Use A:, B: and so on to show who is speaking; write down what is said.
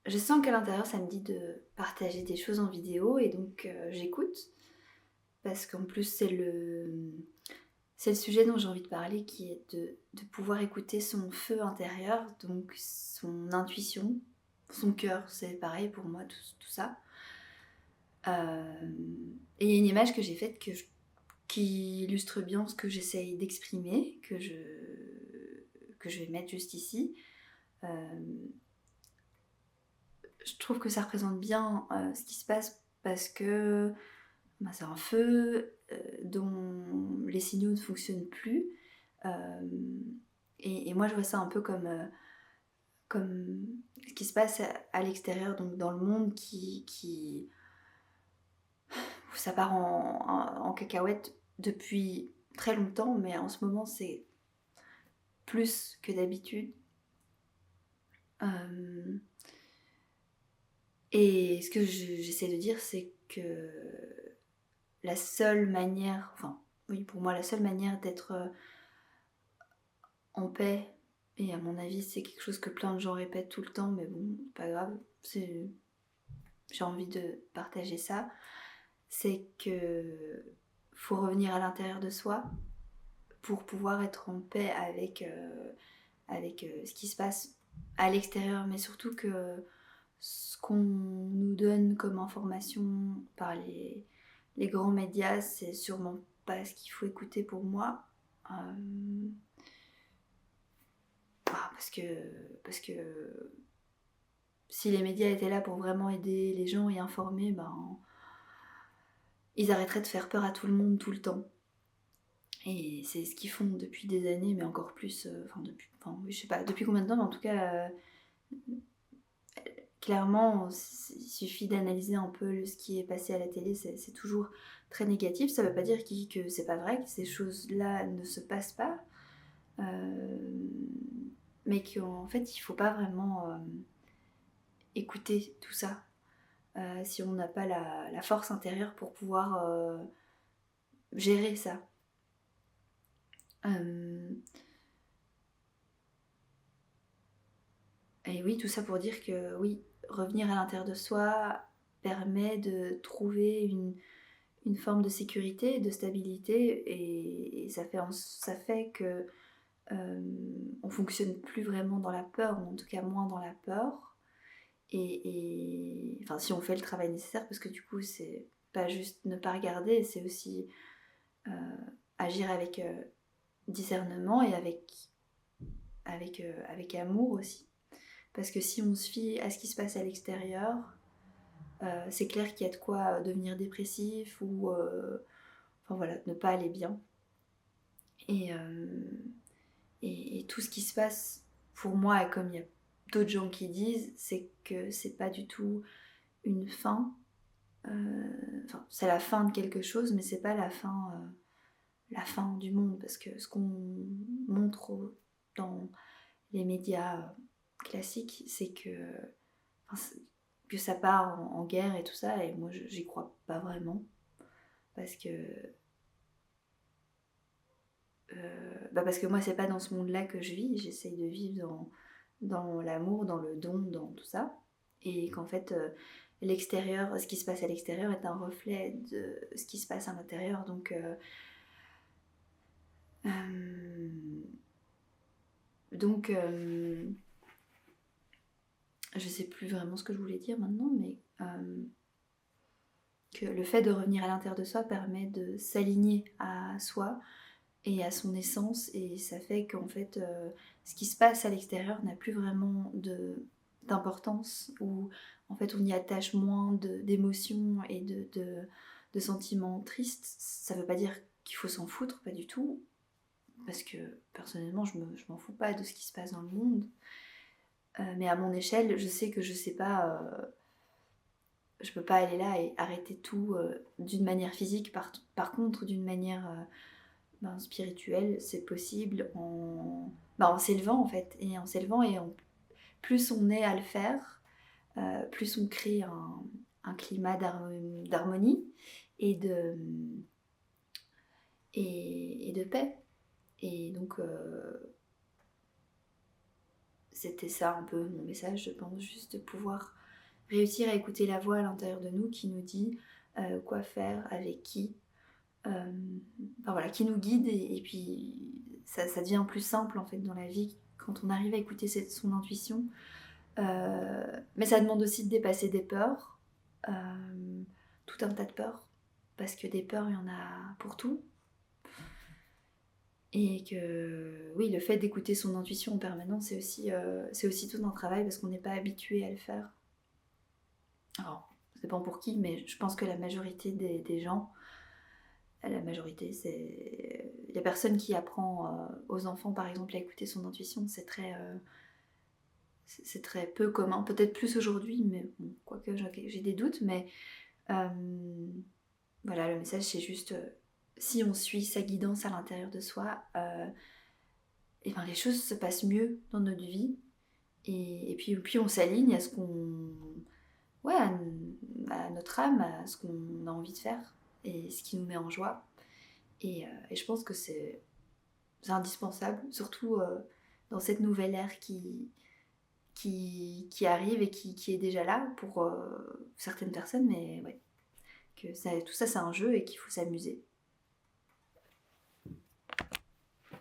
A: je sens qu'à l'intérieur, ça me dit de partager des choses en vidéo et donc j'écoute. Parce qu'en plus, c'est le sujet dont j'ai envie de parler, qui est de pouvoir écouter son feu intérieur, donc son intuition, son cœur, c'est pareil pour moi, tout ça. Et il y a une image que j'ai faite qui illustre bien ce que j'essaye d'exprimer, que je vais mettre juste ici. Euh, je trouve que ça représente bien ce qui se passe parce que c'est un feu dont les signaux ne fonctionnent plus. Euh, et moi, je vois ça un peu comme ce qui se passe à l'extérieur, donc dans le monde où ça part en cacahuète depuis très longtemps, mais en ce moment, c'est plus que d'habitude. Euh, et ce que j'essaie de dire, c'est que la seule manière, enfin, oui, pour moi, la seule manière d'être en paix, et à mon avis, c'est quelque chose que plein de gens répètent tout le temps, mais bon, pas grave, j'ai envie de partager ça, c'est que faut revenir à l'intérieur de soi pour pouvoir être en paix avec ce qui se passe à l'extérieur, mais surtout que ce qu'on nous donne comme information par les grands médias, c'est sûrement pas ce qu'il faut écouter pour moi. Euh, parce que si les médias étaient là pour vraiment aider les gens et informer, ben, ils arrêteraient de faire peur à tout le monde tout le temps. Et c'est ce qu'ils font depuis des années, mais encore plus, oui, je sais pas depuis combien de temps, mais en tout cas, clairement, il suffit d'analyser un peu ce qui est passé à la télé, c'est toujours très négatif. Ça veut pas dire que c'est pas vrai, que ces choses-là ne se passent pas, euh, mais qu'en fait, il faut pas vraiment écouter tout ça. Si on n'a pas la force intérieure pour pouvoir gérer ça. Euh, et oui, tout ça pour dire que oui, revenir à l'intérieur de soi permet de trouver une forme de sécurité, de stabilité, et ça fait que on fonctionne plus vraiment dans la peur, ou en tout cas moins dans la peur. Enfin, si on fait le travail nécessaire, parce que du coup, c'est pas juste ne pas regarder, c'est aussi euh, agir avec discernement et avec amour aussi. Parce que si on se fie à ce qui se passe à l'extérieur, c'est clair qu'il y a de quoi devenir dépressif ou enfin voilà, ne pas aller bien. Et, euh, et tout ce qui se passe pour moi, et comme il y a d'autres gens qui disent, c'est que c'est pas du tout une fin. Enfin, c'est la fin de quelque chose, mais c'est pas la fin du monde, parce que ce qu'on montre dans les médias classiques, c'est enfin, que ça part en guerre et tout ça, et moi j'y crois pas vraiment, parce que parce que moi c'est pas dans ce monde-là que je vis, j'essaye de vivre dans l'amour, dans le don, dans tout ça, et qu'en fait l'extérieur, ce qui se passe à l'extérieur est un reflet de ce qui se passe à l'intérieur, donc euh, donc je sais plus vraiment ce que je voulais dire maintenant, mais que le fait de revenir à l'intérieur de soi permet de s'aligner à soi et à son essence, et ça fait qu'en fait ce qui se passe à l'extérieur n'a plus vraiment d'importance, ou en fait on y attache moins d'émotions et de sentiments tristes. Ça veut pas dire qu'il faut s'en foutre, pas du tout, parce que personnellement je m'en fous pas de ce qui se passe dans le monde. Mais à mon échelle, je sais que je sais pas, je peux pas aller là et arrêter tout d'une manière physique. Par contre, d'une manière spirituelle, c'est possible en s'élevant en fait. Et en s'élevant, plus on est à le faire, plus on crée un climat d'harmonie et et de paix. Et donc, c'était ça un peu mon message, je pense, juste de pouvoir réussir à écouter la voix à l'intérieur de nous qui nous dit quoi faire, avec qui, enfin voilà, qui nous guide et puis ça devient plus simple en fait dans la vie quand on arrive à écouter son intuition. Mais ça demande aussi de dépasser des peurs, tout un tas de peurs, parce que des peurs, il y en a pour tout. Et que oui, le fait d'écouter son intuition en permanence, c'est aussi tout un travail parce qu'on n'est pas habitué à le faire. Alors, ça dépend pour qui, mais je pense que la majorité des gens, la majorité, c'est... Il n'y a personne qui apprend aux enfants, par exemple, à écouter son intuition. C'est très peu commun. Peut-être plus aujourd'hui, mais bon, quoique j'ai des doutes. Mais euh, voilà, le message, c'est juste... si on suit sa guidance à l'intérieur de soi, et ben les choses se passent mieux dans notre vie. Et puis on s'aligne à ce qu'on... Ouais, à notre âme, à ce qu'on a envie de faire et ce qui nous met en joie. Et je pense que c'est indispensable, surtout dans cette nouvelle ère qui arrive et qui est déjà là pour certaines personnes, mais ouais, que tout ça c'est un jeu et qu'il faut s'amuser.